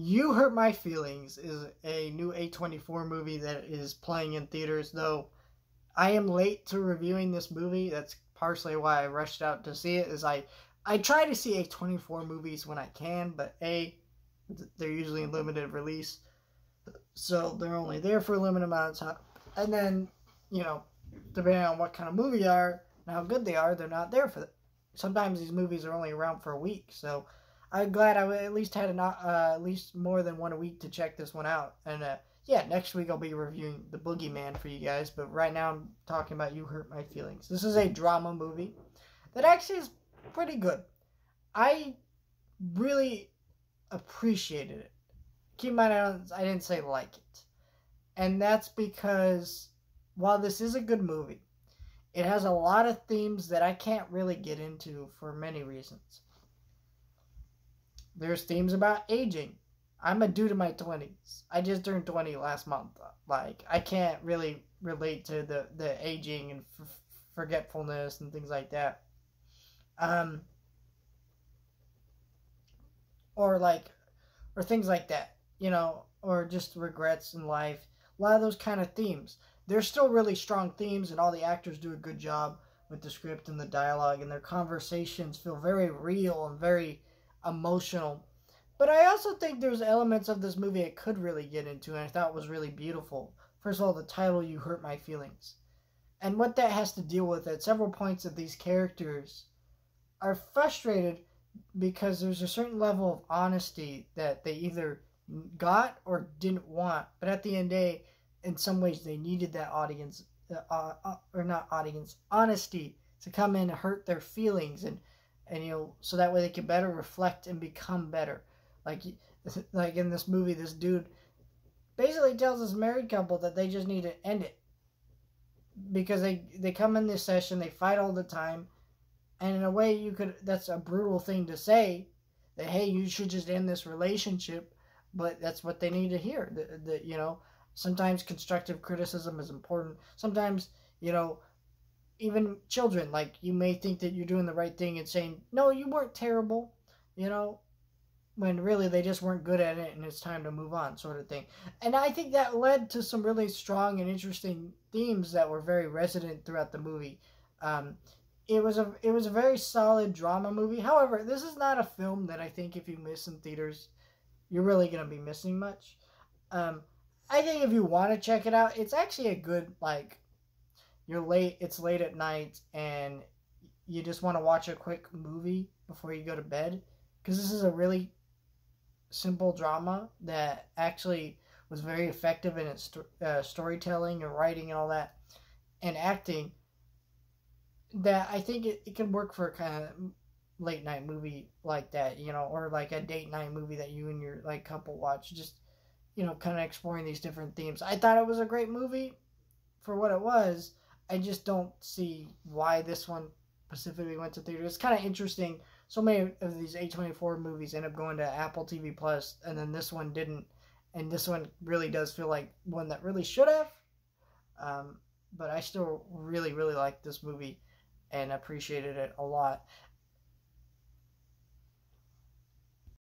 You Hurt My Feelings is a new A24 movie that is playing in theaters, though I am late to reviewing this movie. That's partially why I rushed out to see it. I try to see A24 movies when I can, but they're usually in limited release, so they're only there for a limited amount of time. And then, you know, depending on what kind of movie they are and how good they are, they're not there for it. Sometimes these movies are only around for a week, so I'm glad I at least had at least more than 1 week to check this one out. And yeah, next week I'll be reviewing The Boogeyman for you guys, but right now I'm talking about You Hurt My Feelings. This is a drama movie that actually is pretty good. I really appreciated it. Keep in mind, I didn't say like it. And that's because while this is a good movie, it has a lot of themes that I can't really get into for many reasons. There's themes about aging. I'm a dude in my 20s. I just turned 20 last month. Like, I can't really relate to the aging and forgetfulness and things like that. Or things like that, or just regrets in life. A lot of those kind of themes. They're still really strong themes, and all the actors do a good job with the script and the dialogue, and their conversations feel very real and very emotional. But I also think there's elements of this movie I could really get into, and I thought was really beautiful. First of all, the title, You Hurt My Feelings. And what that has to deal with at several points that these characters are frustrated because there's a certain level of honesty that they either got or didn't want. But at the end of the day, in some ways, they needed that honesty to come in and hurt their feelings, and so that way they can better reflect and become better. Like in this movie, this dude basically tells this married couple that they just need to end it because they come in this session, they fight all the time, and in a way that's a brutal thing to say, that hey, you should just end this relationship, but that's what they need to hear. Sometimes constructive criticism is important. Sometimes, even children, like, you may think that you're doing the right thing and saying, no, you weren't terrible, when really they just weren't good at it and it's time to move on, sort of thing. And I think that led to some really strong and interesting themes that were very resonant throughout the movie. It was a very solid drama movie. However, this is not a film that I think if you miss in theaters, you're really going to be missing much. I think if you want to check it out, it's actually a good, it's late at night and you just want to watch a quick movie before you go to bed. Because this is a really simple drama that actually was very effective in its storytelling and writing and all that, and acting, that I think it can work for a kind of late night movie like that, or like a date night movie that you and your couple watch, just kind of exploring these different themes. I thought it was a great movie for what it was. I just don't see why this one specifically went to theater. It's kind of interesting. So many of these A24 movies end up going to Apple TV Plus, and then this one didn't. And this one really does feel like one that really should have. But I still really, really like this movie and appreciated it a lot.